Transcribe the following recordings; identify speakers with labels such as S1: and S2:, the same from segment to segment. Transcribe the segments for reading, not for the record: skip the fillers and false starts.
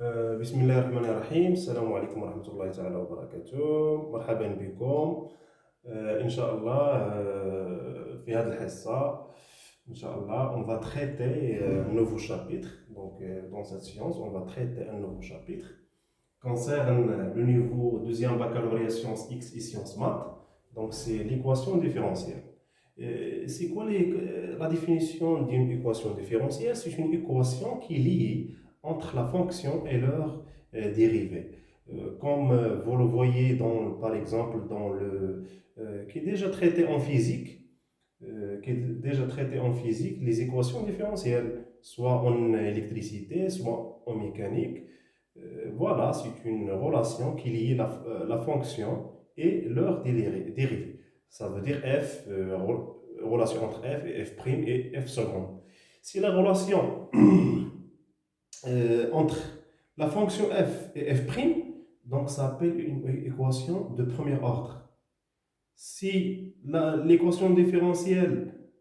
S1: بسم الله الرحمن الرحيم. السلام عليكم ورحمة الله تعالى وبركاته. مرحبا بكم. إن شاء الله في هذه الحصة إن شاء الله on va traiter un nouveau chapitre. Donc dans cette séance on va traiter un nouveau chapitre concerne le niveau deuxième baccalauréat sciences X et sciences maths. Donc c'est l'équation différentielle. C'est quoi la définition d'une équation différentielle? C'est une équation qui est liée entre la fonction et leur dérivée. Comme vous le voyez par exemple qui est déjà traité en physique, les équations différentielles, soit en électricité, soit en mécanique. Voilà, c'est une relation qui lie la fonction et leur dérivée. Ça veut dire f, relation entre f et f' et f seconde. Si la relation entre la fonction f et f', donc ça s'appelle une équation de premier ordre. Si l'équation différentielle,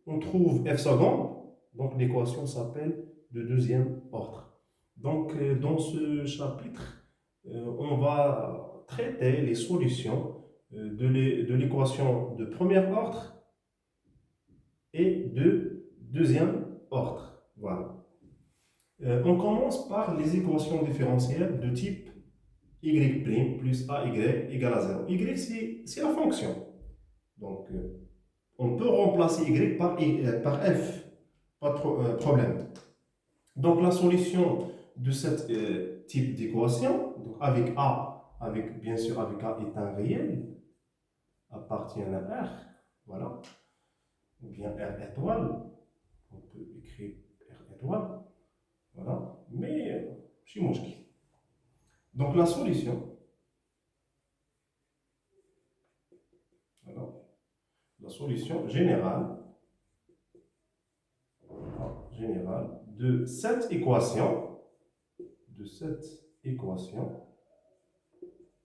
S1: on trouve f seconde, donc l'équation s'appelle de deuxième ordre. Donc dans ce chapitre, on va traiter les solutions de l'équation de premier ordre et de deuxième ordre. Voilà. On commence par les équations différentielles de type y' plus ay égale à 0. Y, c'est la fonction. Donc, on peut remplacer y par f, pas de problème. Donc, la solution de ce type d'équation, avec a, bien sûr avec a est un réel, appartient à R, voilà, ou bien R étoile, on peut écrire R étoile, voilà, mais chez Mouchki. Donc la solution, voilà, la solution générale de cette équation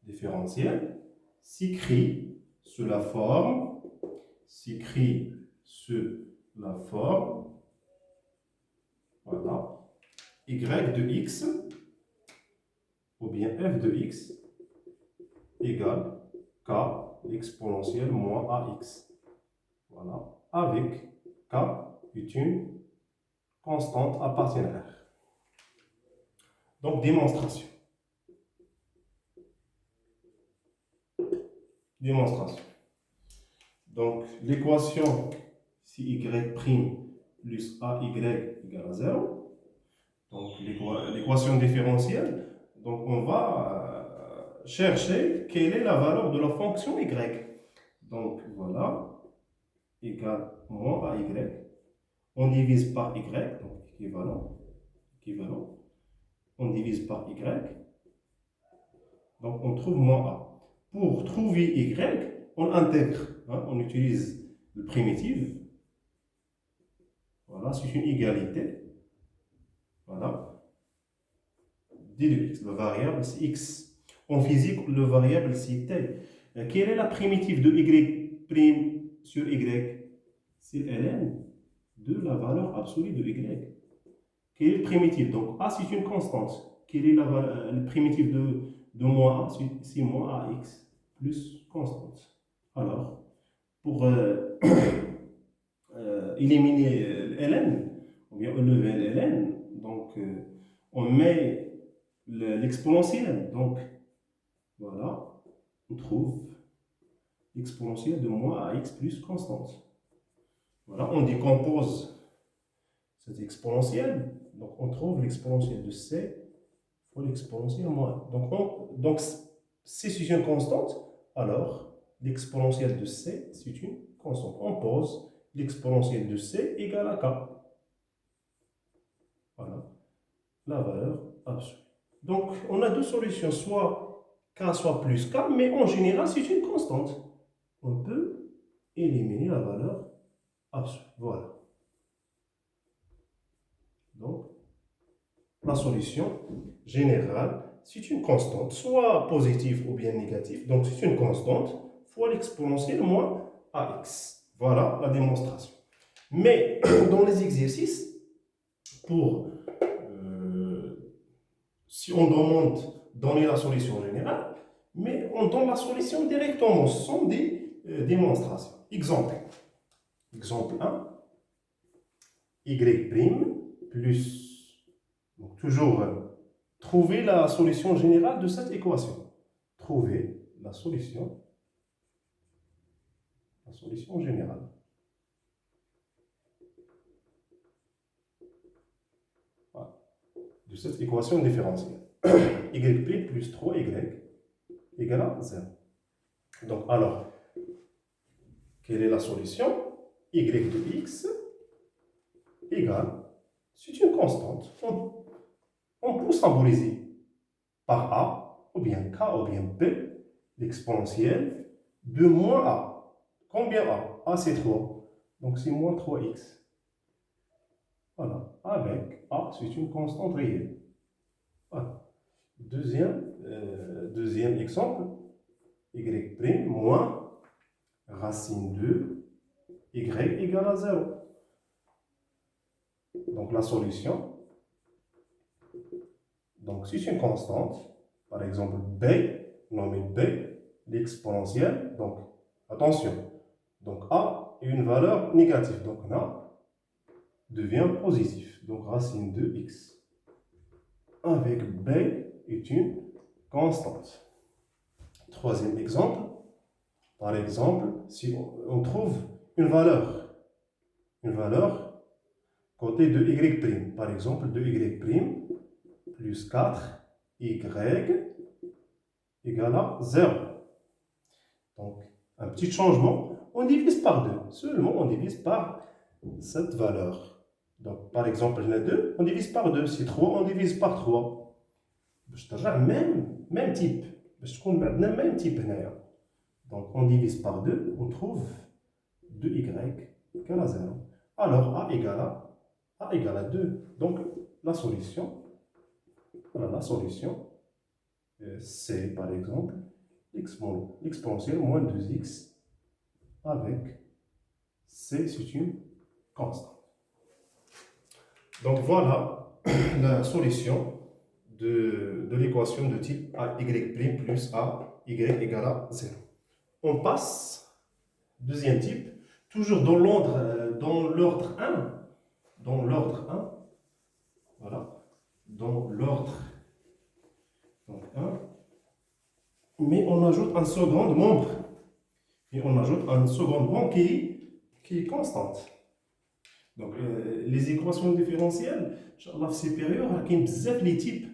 S1: différentielle s'écrit sous la forme, voilà, y de x ou bien f de x égale k exponentielle moins ax. Voilà, avec k est une constante appartenant à R. Donc, démonstration. Donc, l'équation si y' plus ay égale à 0. Donc, l'équation différentielle. Donc, on va chercher quelle est la valeur de la fonction y. Donc, voilà, égale moins ay. On divise par y, donc équivalent. On divise par y. Donc, on trouve moins a. Pour trouver y, on intègre, on utilise le primitif. Voilà, c'est une égalité. Voilà. D de x, le variable c'est x. En physique, le variable c'est t. Quelle est la primitive de y' sur y? C'est ln de la valeur absolue de y. Quelle est le primitif? Donc a c'est une constante. Quelle est le primitif de moins a? C'est moins ax plus constante. Alors, pour éliminer ln, ou bien enlever ln, donc on met l'exponentielle. Donc voilà, on trouve l'exponentielle de moins ax plus constante. Voilà, on décompose cette exponentielle, donc on trouve l'exponentielle de c fois l'exponentielle moins. Donc si c'est une constante, alors l'exponentielle de c c'est une constante. On pose l'exponentielle de c égale à k. Voilà, la valeur absolue. Donc on a deux solutions, soit k soit plus k, mais en général c'est une constante. On peut éliminer la valeur absolue. Voilà. Donc la solution générale, c'est une constante, soit positive ou bien négative. Donc c'est une constante fois l'exponentielle moins ax. Voilà la démonstration. Mais dans les exercices, pour si on demande donner la solution générale, mais on donne la solution directement sans des démonstrations. Exemple. Exemple 1, y' plus, donc toujours trouver la solution générale de cette équation. Trouver la solution générale. Voilà. De cette équation différentielle. Y' plus 3y égale à 0. Donc, alors, quelle est la solution? Y de x égale, c'est une constante. On peut symboliser par a, ou bien k, ou bien b, l'exponentielle de moins a. Combien a? A, c'est 3. Donc, c'est moins 3x. Voilà. Avec a, c'est une constante réelle. Voilà. Deuxième exemple, y' moins racine de y égale à 0. Donc la solution, donc si c'est une constante, par exemple b, nommé b, l'exponentielle, donc attention, donc a est une valeur négative, donc a devient positif, donc racine de x, avec b est une constante. Troisième exemple, par exemple, si on trouve une valeur côté de y', par exemple de y' plus 4y égale à 0. Donc, un petit changement, on divise par 2. Seulement, on divise par cette valeur. Donc, par exemple, il y en a 2, on divise par 2. Si 3, on divise par 3. Même type. Même type. Donc, on divise par 2, on trouve 2y égale à 0. Alors, a égale à 2. Donc, la solution, c'est par exemple l'exponentielle moins 2x avec c, c'est une constante. Donc, voilà la solution de l'équation de type y' plus a y égale à 0. On passe, deuxième type, toujours dans l'ordre 1. Dans l'ordre 1. Voilà. Dans l'ordre 1. Mais on ajoute un second membre. Et on ajoute un second membre qui est constante. Donc, les équations différentielles, supérieures, il y a bzaf les types.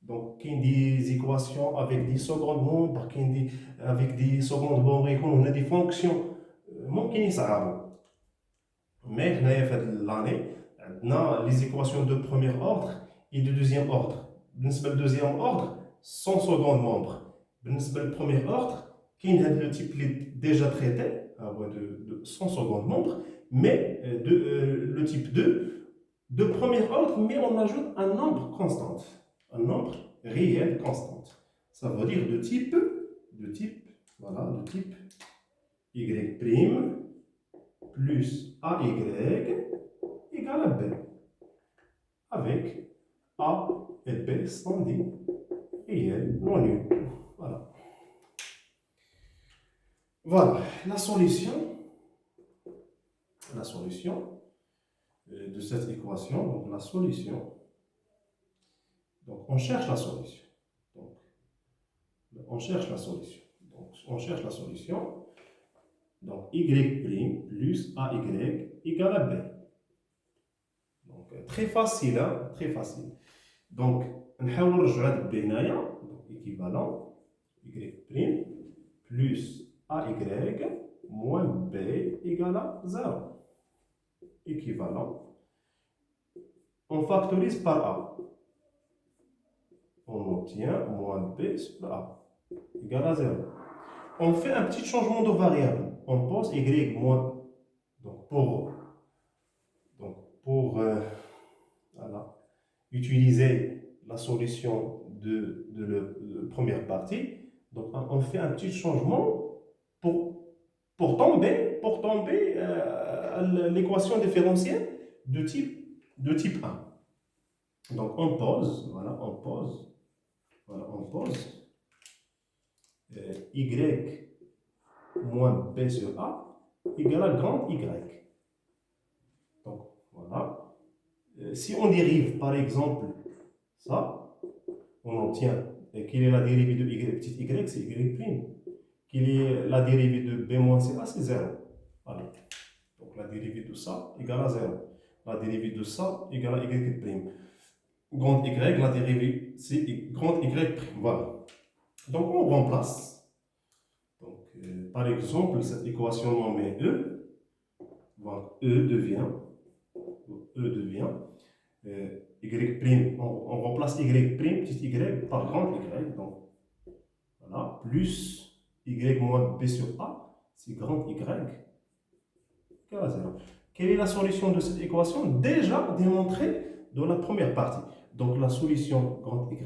S1: Donc, il y a des équations avec des secondes membres, avec des secondes membres, on a des fonctions. ممكن يصعبوا. Mais هنايا في هذه l'année, عندنا les équations de premier ordre et de deuxième ordre. بالنسبة للدوزيام ordre, sans second membre. بالنسبة للبريمير ordre, كاين هذا le type déjà traité, sans second membre, mais le type 2, de premier ordre, mais on ajoute un nombre constant, un nombre réel constant. Ça veut dire de type y' plus AY égale à B, avec A et B sont des réels non nuls. Voilà la solution de cette équation. Donc la solution, donc on cherche la solution. Donc on cherche la solution. Donc y' plus AY égale à B. Donc très facile, hein? Très facile. Donc نحاول نرجعوا هاد B هنايا. Donc équivalent y' plus AY moins B égale à 0. Équivalent. On factorise par A. On obtient moins B sur A égale à 0. On fait un petit changement de variable. On pose y moins. Donc pour voilà, utiliser la solution de la première partie, donc on fait un petit changement pour tomber à l'équation différentielle de type 1. Donc on pose, voilà, on pose Voilà, on pose y moins b sur a égale à grand y. Donc, voilà. Si on dérive, par exemple, ça, on obtient quelle est la dérivée de y petit y, c'est y'. Quelle est la dérivée de b moins ca, c'est 0. Allez. Donc, la dérivée de ça égale à 0. La dérivée de ça égale à y'. Grand y, la dérivée, c'est grand y'. Voilà. Donc, on remplace. Donc, par exemple, cette équation nommée E, donc E devient y', on remplace y', petit y, par grand y, donc voilà, plus y moins b sur a, c'est grand y, égale à 0. Quelle est la solution de cette équation? Déjà démontrée dans la première partie. Donc la solution grand y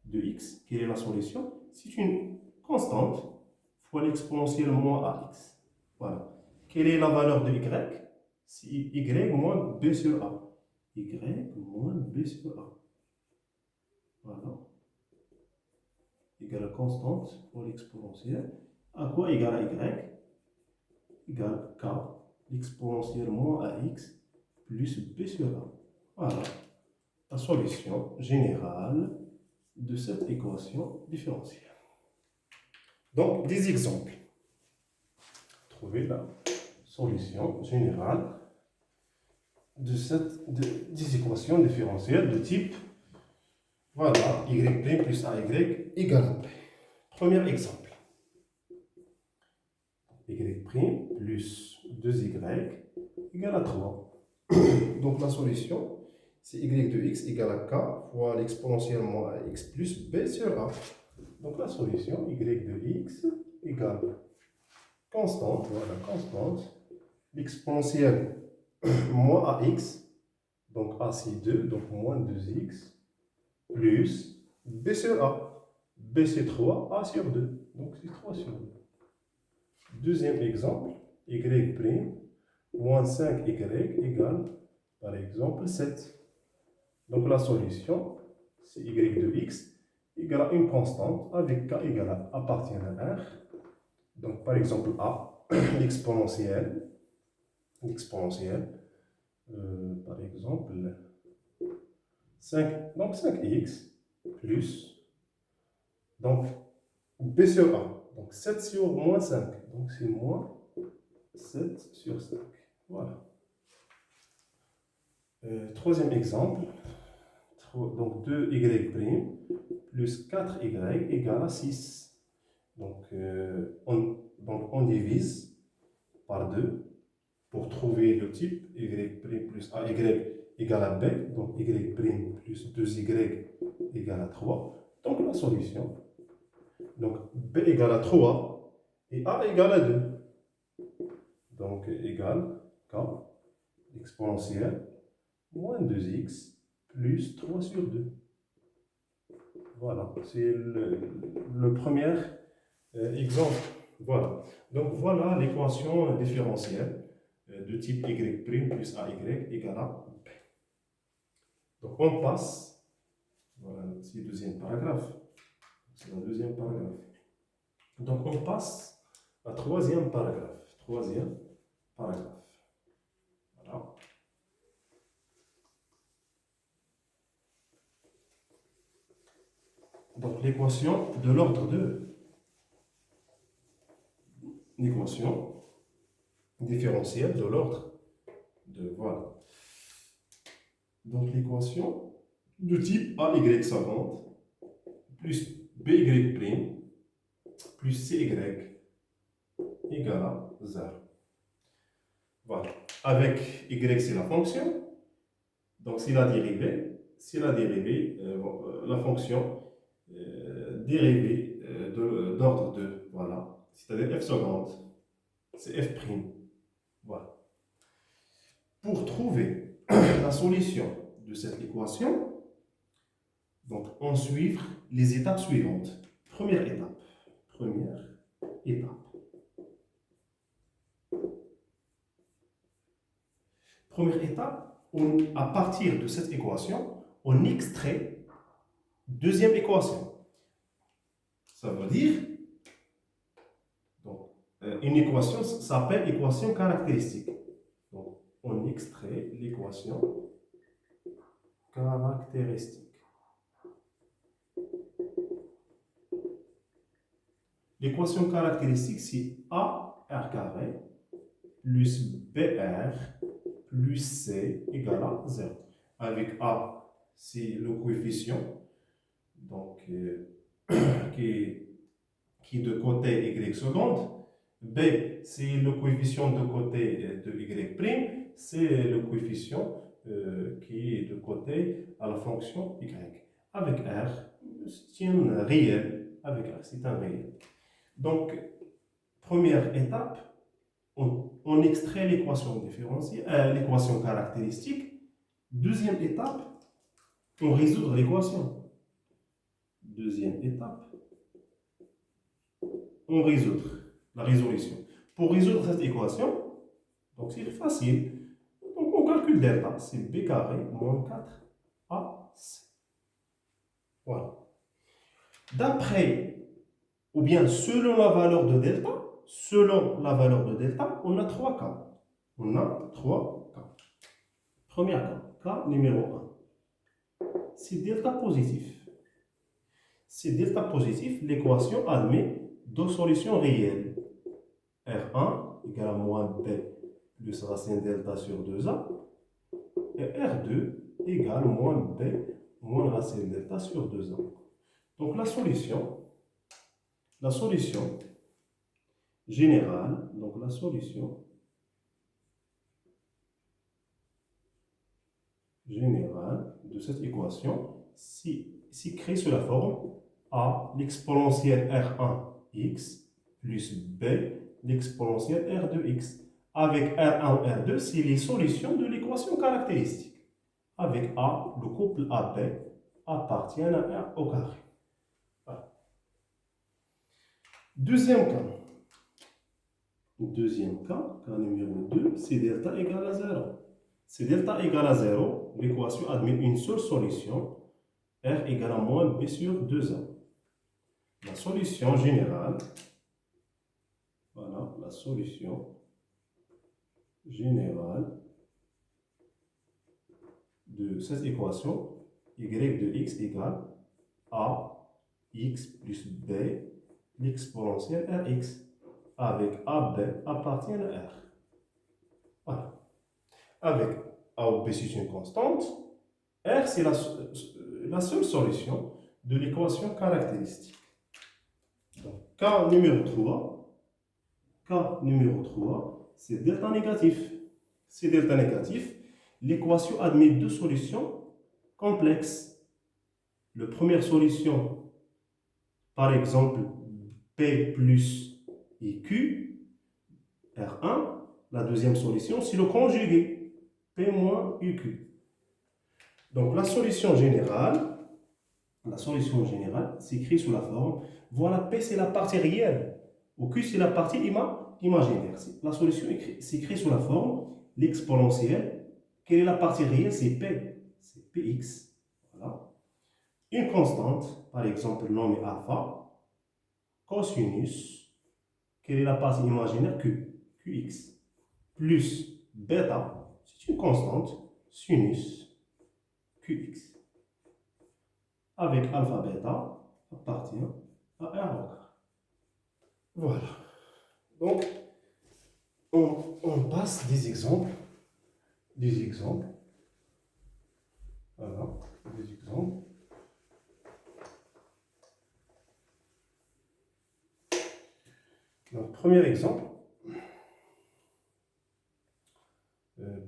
S1: de x, quelle est la solution? C'est une constante fois l'exponentielle moins ax. Voilà. Quelle est la valeur de y? C'est y moins b sur a. Y moins b sur a. Voilà. Égale à constante fois l'exponentielle. À quoi égale à y? Égale k, l'exponentielle moins ax plus b sur a. Voilà. La solution générale de cette équation différentielle. Donc, des exemples. Trouver la solution générale des équations différentielles de type, voilà, y' plus ay égale à b. Premier exemple. Y' plus 2y égale à 3. Donc, la solution, c'est y de x égale à k fois l'exponentielle moins ax plus b sur a. Donc, la solution, y de x égale constante, voilà, constante, l'exponentielle moins ax, donc a c'est 2, donc moins 2x, plus b sur a. B c'est 3, a sur 2, donc c'est 3 sur 2. Deuxième exemple, y' moins 5y égale, par exemple, 7. Donc la solution, c'est y de x égale à une constante avec k égale à appartient à r. Donc par exemple a, l'exponentielle, par exemple 5, donc 5x plus, donc b sur a, donc 7 sur moins 5, donc c'est moins 7 sur 5. Voilà. Troisième exemple, donc 2y' plus 4y égale à 6. Donc, on divise par 2 pour trouver le type y' plus ay égale à b. Donc, y' plus 2y égale à 3. Donc, la solution. Donc, b égale à 3 et a égale à 2. Donc, égale k exponentielle moins 2x plus 3 sur 2. Voilà, c'est le premier exemple. Voilà. Donc, voilà l'équation différentielle de type y' plus ay égale à b. Donc, on passe. Voilà, c'est le deuxième paragraphe. C'est le deuxième paragraphe. Donc, on passe à troisième paragraphe. Troisième paragraphe. Voilà. Donc, l'équation de l'ordre de l'équation différentielle de l'ordre de, voilà. Donc, l'équation de type AY 50 plus BY' plus CY égale à 0. Voilà. Avec Y, c'est la fonction. Donc, c'est la dérivée. C'est la dérivée, la fonction dérivée d'ordre 2. Voilà. C'est-à-dire f seconde. C'est f'. Voilà. Pour trouver la solution de cette équation, donc on suit les étapes suivantes. Première étape. Première étape, à partir de cette équation, on extrait deuxième équation. Ça veut dire, donc, une équation s'appelle équation caractéristique. Donc, on extrait l'équation caractéristique. L'équation caractéristique, c'est A R carré plus BR plus C égale à 0. Avec A, c'est le coefficient donc, qui est de côté y seconde. B, c'est le coefficient de côté de y', c'est le coefficient qui est de côté à la fonction y. Avec R, c'est un réel. Avec R, c'est un réel. Donc, première étape, on extrait l'équation différentielle, l'équation caractéristique. Deuxième étape, on résout l'équation. Deuxième étape, on résout la résolution. Pour résoudre cette équation, donc c'est facile. Donc on calcule delta, c'est b carré moins 4ac. Voilà. D'après, ou bien selon la valeur de delta, on a trois cas. On a trois cas. Premier cas numéro 1. C'est delta positif. C'est delta positif, l'équation admet deux solutions réelles. R1 égale à moins B plus racine delta sur 2A. Et R2 égale moins B moins racine delta sur 2A. Donc la solution générale, donc la solution générale de cette équation s'écrit sous la forme A l'exponentielle R1x plus B l'exponentielle R2x. Avec R1 et R2, c'est les solutions de l'équation caractéristique. Avec A, le couple AB appartient à R au carré. Voilà. Deuxième cas numéro 2, c'est delta égale à 0. Si delta égale à 0, l'équation admet une seule solution, R égale à moins B sur 2A. La solution générale, voilà, la solution générale de cette équation, y de x égale a x plus b l'exponentielle rx, avec ab appartient à r. Voilà. Avec a ou b, c'est une constante, r c'est la seule solution de l'équation caractéristique. Donc, cas numéro 3, c'est delta négatif. C'est delta négatif. L'équation admet deux solutions complexes. La première solution, par exemple, P plus IQ, R1. La deuxième solution, c'est le conjugué, P moins IQ. Donc la solution générale s'écrit sous la forme, voilà, P c'est la partie réelle, ou Q c'est la partie imaginaire. La solution s'écrit sous la forme, l'exponentielle, quelle est la partie réelle? C'est P, c'est Px. Voilà. Une constante, par exemple nommée alpha, cosinus, quelle est la partie imaginaire? Qx, plus bêta, c'est une constante, sinus, Qx. Avec alpha bêta appartient à R. Voilà. Donc, on passe des exemples. Voilà, des exemples. Donc, premier exemple.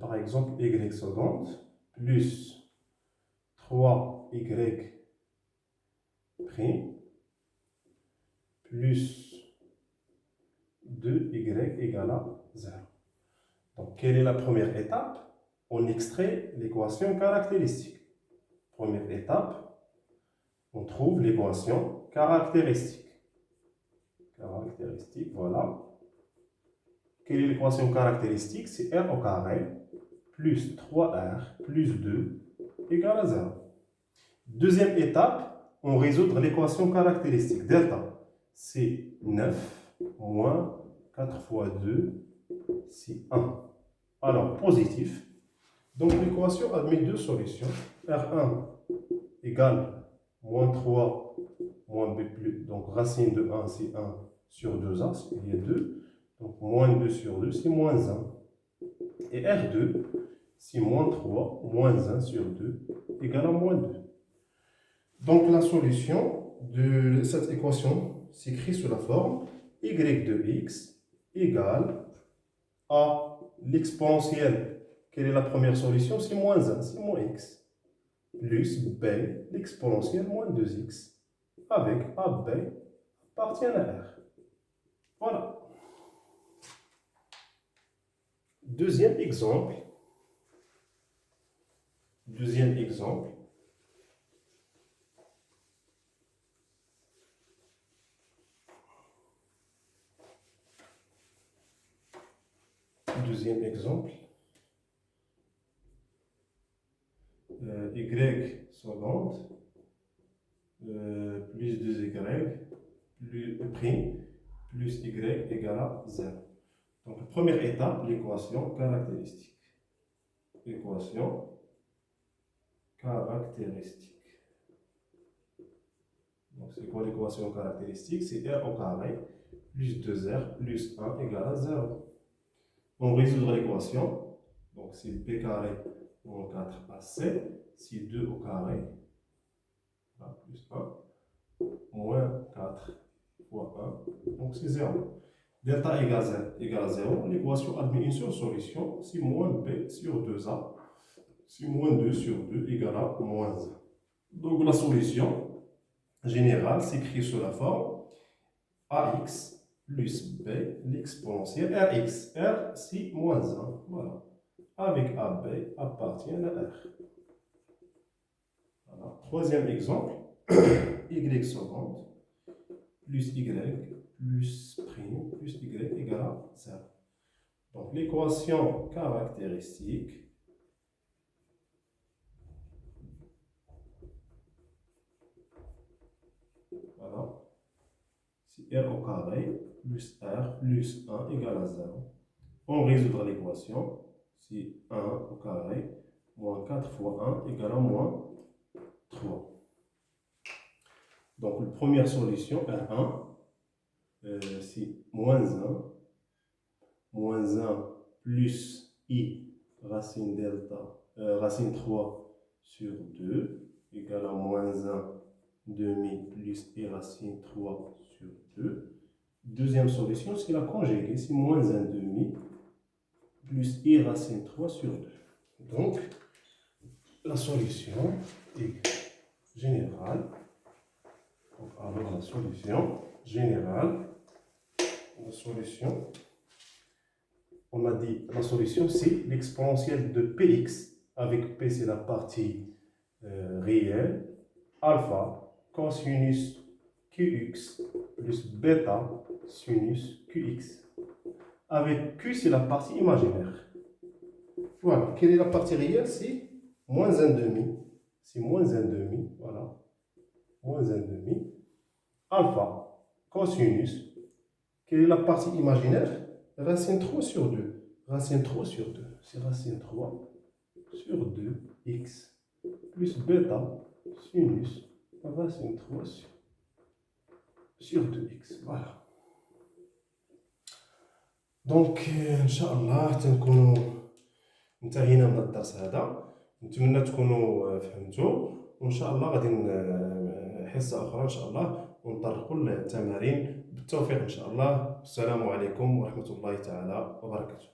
S1: Par exemple, y seconde plus 3y prime plus 2y égale à 0. Donc, quelle est la première étape? On extrait l'équation caractéristique. Première étape, on trouve l'équation caractéristique. Voilà. Quelle est l'équation caractéristique? C'est R au carré plus 3R plus 2 égale à 0. Deuxième étape, on résout l'équation caractéristique delta. c'est 9 moins 4 fois 2, c'est 1. Alors, positif. Donc, l'équation admet deux solutions. R1 égale moins 3 moins B plus. Donc, racine de 1, c'est 1 sur 2A, il y a 2. Donc, moins 2 sur 2, c'est moins 1. Et R2, c'est moins 3 moins 1 sur 2 égale à moins 2. Donc, la solution de cette équation s'écrit sous la forme y de x égale à l'exponentielle. Quelle est la première solution? C'est moins 1, c'est moins x, plus b, l'exponentielle moins 2x, avec AB appartient à R. Voilà. Deuxième exemple. Deuxième exemple. Deuxième exemple. Y seconde plus 2y plus prime plus y égale à 0. Donc, première étape, l'équation caractéristique. Équation caractéristique. Donc, c'est quoi l'équation caractéristique? C'est R au carré plus 2R plus 1 égale à 0. On résout l'équation. Donc, c'est B carré moins 4AC, c'est 2 au carré, plus 1, moins 4 fois 1, donc c'est 0. Delta égale à 0, l'équation admet une seule solution, c'est moins B sur 2A, c'est moins 2 sur 2 égale à moins 1. Donc la solution générale s'écrit sous la forme AX plus B, l'exponentielle RX. R, c'est moins 1, voilà. Avec AB appartient à R. Voilà. Troisième exemple, y seconde plus y plus prime plus y égale à 0. Donc l'équation caractéristique voilà, c'est R au carré plus R plus 1 égale à 0. On résoudra l'équation, c'est 1 au carré moins 4 fois 1 égale à moins 3. Donc la première solution, R1, c'est moins 1 plus I racine delta, racine 3 sur 2 égale à moins 1 demi plus I racine 3 sur 2. Deuxième solution, c'est la conjuguée, c'est moins 1 demi plus I racine 3 sur 2. Donc, la solution est générale. Donc, alors la solution générale, on a dit la solution c'est l'exponentielle de Px, avec P c'est la partie réelle, alpha cosinus Qx plus bêta sinus Qx. Avec Q c'est la partie imaginaire. Voilà, quelle est la partie réelle? C'est moins 1 demi. C'est moins 1 demi, voilà. Moins 1 demi. Alpha cosinus. Quelle est la partie imaginaire? Racine 3 sur 2. Racine 3 sur 2. C'est racine 3 sur 2 x plus bêta sinus racine 3 sur 2x. Voilà. دونك ان شاء الله تنكونوا انتهينا من الدرس هذا. نتمنى تكونوا فهمتوا، وان شاء الله غادي حصه اخرى ان شاء الله ونطرقوا للتمارين. بالتوفيق ان شاء الله. السلام عليكم ورحمه الله تعالى وبركاته.